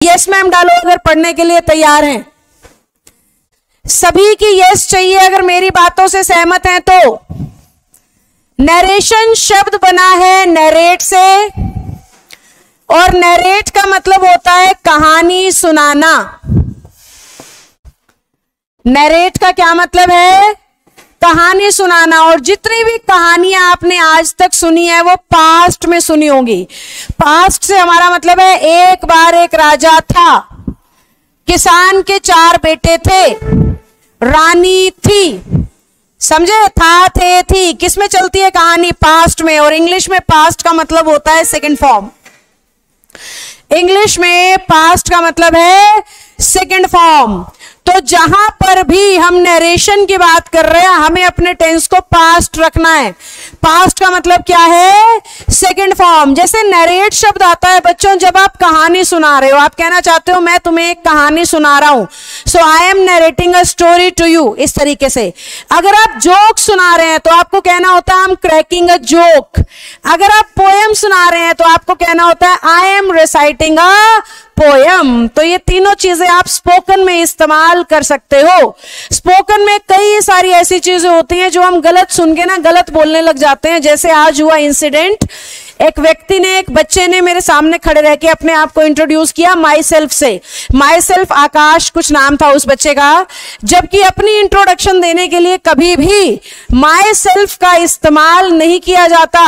Yes ma'am डालो अगर पढ़ने के लिए तैयार हैं। सभी की यस चाहिए अगर मेरी बातों से सहमत हैं तो। नरेशन शब्द बना है नरेट से, और नरेट का मतलब होता है कहानी सुनाना। नरेट का क्या मतलब है? कहानी सुनाना। और जितनी भी कहानियां आपने आज तक सुनी है वो पास्ट में सुनी होंगी। पास्ट से हमारा मतलब है एक बार एक राजा था, किसान के 4 बेटे थे, रानी थी, समझे? था, थे, थी। किस में चलती है कहानी? पास्ट में। और इंग्लिश में पास्ट का मतलब होता है सेकंड फॉर्म। इंग्लिश में पास्ट का मतलब है सेकंड फॉर्म। तो जहां पर भी हम नरेशन की बात कर रहे हैं हमें अपने टेंस को पास्ट रखना है। पास्ट का मतलब क्या है? Second form. जैसे नरेट शब्द आता है बच्चों जब आप कहानी सुना रहे हो, आप कहना चाहते हो मैं तुम्हें एक कहानी सुना रहा हूं, so I am narrating a story to you, इस तरीके से। अगर आप जोक सुना रहे हैं तो आपको कहना होता है I am cracking a joke. अगर आप पोएम सुना रहे हैं तो आपको कहना होता है I am reciting a poem. तो ये तीनों चीजें आप स्पोकन में इस्तेमाल कर सकते हो। स्पोकन में कई सारी ऐसी चीजें होती हैं जो हम गलत सुन के ना गलत बोलने लग जाते हैं। जैसे आज हुआ इंसिडेंट, एक व्यक्ति ने, एक बच्चे ने मेरे सामने खड़े रह के अपने आप को इंट्रोड्यूस किया माई सेल्फ से। माई सेल्फ आकाश कुछ नाम था उस बच्चे का, जबकि अपनी इंट्रोडक्शन देने के लिए कभी भी माई सेल्फ का इस्तेमाल नहीं किया जाता।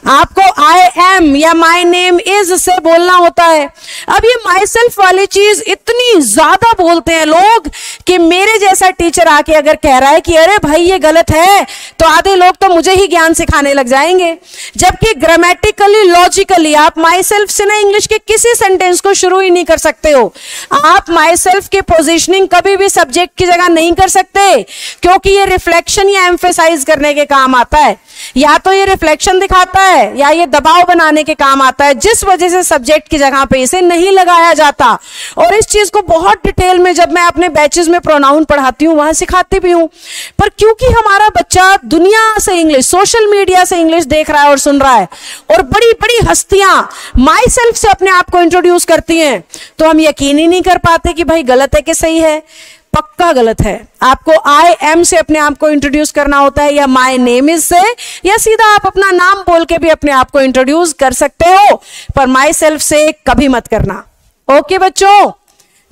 आपको आई एम या माई नेम इज से बोलना होता है। अब ये माई सेल्फ वाली चीज इतनी ज्यादा बोलते हैं लोग कि मेरे जैसा टीचर आके अगर कह रहा है कि अरे भाई ये गलत है, तो आधे लोग तो मुझे ही ज्ञान सिखाने लग जाएंगे। जबकि ग्रामेटिक लॉजिकली आप माई सेल्फ से ना इंग्लिश के किसी सेंटेंस को शुरू ही नहीं कर सकते हो। आप माई सेल्फ की पोजीशनिंग कभी भी सब्जेक्ट की जगह नहीं कर सकते, क्योंकि ये रिफ्लेक्शन या एम्फेसाइज करने के काम आता है। या तो ये रिफ्लेक्शन दिखाता है या ये दबाव बनाने के काम आता है, जिस वजह से सब्जेक्ट की जगह पे इसे नहीं लगाया जाता। और इस चीज को बहुत डिटेल में जब मैं अपने बैचेस में प्रोनाउन पढ़ाती हूँ वहां सिखाती भी हूँ। पर क्योंकि हमारा बच्चा दुनिया से इंग्लिश, सोशल मीडिया से इंग्लिश देख रहा है और सुन रहा है, और बड़ी बड़ी हस्तियां माई सेल्फ से अपने आप को इंट्रोड्यूस करती हैं, तो हम यकीन ही नहीं कर पाते कि भाई गलत है कि सही है। पक्का गलत है। आपको आई एम से अपने आप को इंट्रोड्यूस करना होता है, या माई नेम इज से, या सीधा आप अपना नाम बोल के भी अपने आप को इंट्रोड्यूस कर सकते हो, पर माई सेल्फ से कभी मत करना। ओके बच्चों,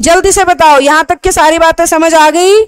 जल्दी से बताओ यहां तक की सारी बातें समझ आ गई?